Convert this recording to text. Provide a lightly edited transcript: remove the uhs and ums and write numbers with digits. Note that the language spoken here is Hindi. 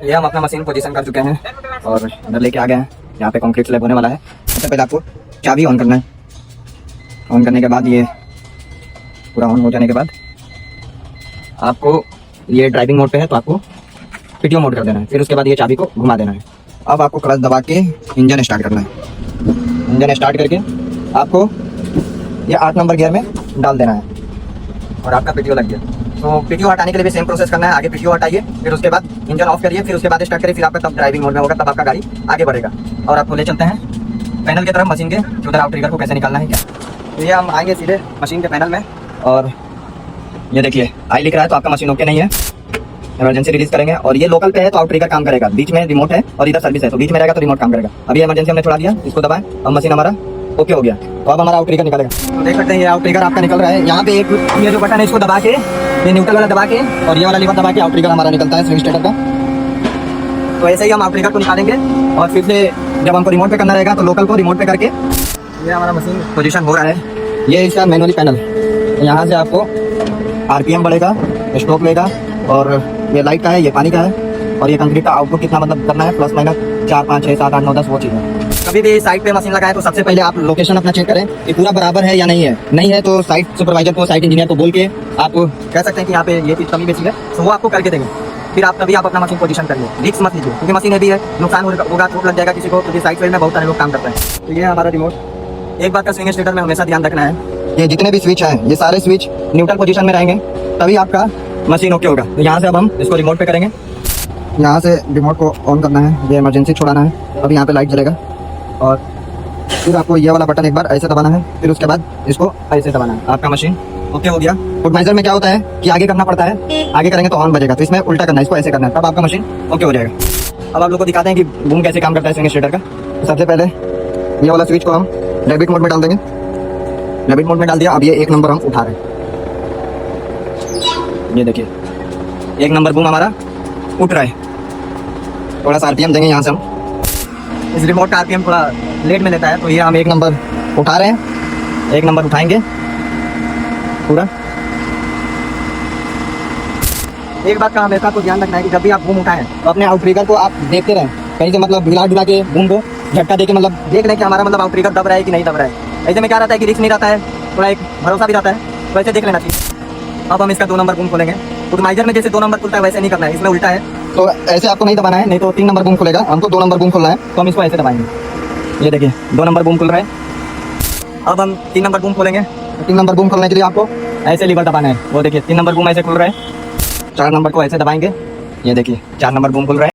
ये हम अपना मशीन पोजीशन कर चुके हैं और अंदर लेके आ गए हैं। यहाँ पे कंक्रीट स्लैब होने वाला है। सबसे पहले आपको चाबी ऑन करना है। ऑन करने के बाद ये पूरा ऑन हो जाने के बाद आपको ये ड्राइविंग मोड पे है तो आपको पीटीओ मोड कर देना है। फिर उसके बाद ये चाबी को घुमा देना है। अब आपको क्लच दबा के इंजन स्टार्ट करना है। इंजन स्टार्ट करके आपको ये 8 नंबर गियर में डाल देना है और आपका पीटीओ लग गया। तो पीटीओ हटाने के लिए भी सेम प्रोसेस करना है। आगे पीटीओ हटाइए, फिर उसके बाद इंजन ऑफ करिए, फिर उसके बाद स्टार्ट करिए, फिर आपका तब ड्राइविंग मोड में होगा, तब आपका गाड़ी आगे बढ़ेगा। और आपको ले चलते हैं पैनल की तरफ मशीन के, उधर आप ट्रिगर को कैसे निकालना है क्या। तो ये हम आएंगे सीधे मशीन के पैनल में और ये देखिए आई लिख रहा है तो आपका मशीन ओके नहीं है। इमरजेंसी रिलीज करेंगे और ये लोकल पे है तो आउट ट्रिगर काम करेगा। बीच में रिमोट है और इधर सर्विस है तो बीच में रहेगा तो रिमोट काम करेगा। अभी इमरजेंसी हमने छोड़ा दिया, इसको दबाएं, अब मशीन हमारा ओके हो गया। तो अब हमारा आउट ट्रिगर निकलेगा। तो देख सकते हैं ये आउट ट्रिगर आपका निकल रहा है। यहाँ पे एक ये जो बटन है इसको दबा के, ये न्यूट्रल वाला दबा के और ये वाला लीवर दबा के आउट ट्रिगर हमारा निकलता है स्विंग स्टेटर का। तो ऐसे ही हम आउट ट्रिगर को निकालेंगे और फिर से जब हमको रिमोट पे करना रहेगा तो लोकल को रिमोट पे करके ये हमारा मशीन पोजीशन हो रहा है। ये इसका मैनुअली पैनल, यहाँ से आपको आरपीएम बढ़ेगा, स्ट्रोक लेगा और ये लाइट का है, ये पानी का है और ये कंक्रीट का आउटपुट कितना मतलब करना है प्लस माइनस 4 5 6 7 8 9 10 वो चीज़ है। कभी भी साइट पे मशीन लगाए तो सबसे पहले आप लोकेशन अपना चेक करें कि पूरा बराबर है या नहीं है। नहीं है तो साइट सुपरवाइजर को, साइट इंजीनियर को बोल के आप कह सकते हैं कि यहाँ पे ये चीज़ कमी बेची है तो वो आपको करके देंगे। फिर आप तभी आप अपना मशीन पोजीशन करिए, रिस्क मत लीजिए क्योंकि मशीन हैवी है, नुकसान होगा, चोट लग जाएगा किसी को, क्योंकि साइट फील्ड में बहुत सारे लोग काम करते हैं। तो ये हमारा रिमोट। एक बात का स्विंग स्टेटर में हमेशा ध्यान रखना है, ये जितने भी स्विच हैं ये सारे स्विच न्यूट्रल पोजीशन में रहेंगे तभी आपका मशीन ओके होगा। तो यहाँ से अब हम इसको रिमोट पे करेंगे। यहाँ से रिमोट को ऑन करना है, ये इमरजेंसी छोड़ाना है। अब यहाँ पे लाइट जलेगा और फिर आपको ये वाला बटन एक बार ऐसे दबाना है, फिर उसके बाद इसको ऐसे दबाना है। आपका मशीन ओके हो गया। ऑटोमाइजर में क्या होता है कि आगे करना पड़ता है, आगे करेंगे तो ऑन बजेगा, तो इसमें उल्टा करना है, इसको ऐसे करना है, तब आपका मशीन ओके हो जाएगा। अब आप लोग को दिखाते हैं कि बूम कैसे काम करता है स्विंग स्टेटर का। सबसे पहले ये वाला स्विच को हम डेबिट मोड में डाल देंगे। डेबिट मोड में डाल दिया। अब ये 1 नंबर हम उठा रहे हैं, ये देखिए 1 नंबर बूम हमारा उठ रहा है। थोड़ा सा आरपीएम देंगे यहाँ से हम, इस रिमोट का आरपीएम थोड़ा लेट में लेता है तो ये हम 1 नंबर उठा रहे हैं। 1 नंबर उठाएंगे पूरा। एक बात का हमेशा आपको ध्यान रखना है कि जब भी आप बूम उठाएं तो अपने आउट ट्रिगर को आप देखते रहें, कहीं से मतलब ढिला ढुला के बूम को झटका दे के मतलब देख लें कि हमारा मतलब आउट ट्रिगर दब रहा है कि नहीं दब रहा है। ऐसे में क्या रहता है कि रिस्क नहीं रहता है, थोड़ा एक भरोसा भी रहता है, तो ऐसे देख लेना चाहिए। अब हम इसका 2 नंबर बूम खोलेंगे। ऑटोमाइजर में जैसे 2 नंबर खुलता है वैसे नहीं करना है, इसमें उल्टा है, तो ऐसे आपको नहीं दबाना है, नहीं तो 3 नंबर बूम खुलेगा। हमको 2 नंबर बूम खोलना है तो हम इसको ऐसे दबाएंगे। ये देखिए 2 नंबर बूम खुल रहा है। अब हम 3 नंबर बूम खोलेंगे। 3 नंबर बूम खोलने के लिए आपको ऐसे लीवर दबाना है। वो देखिए 3 नंबर बूम ऐसे खुल रहा है। 4 नंबर को ऐसे दबाएंगे, ये देखिए 4 नंबर बूम खुल रहा है।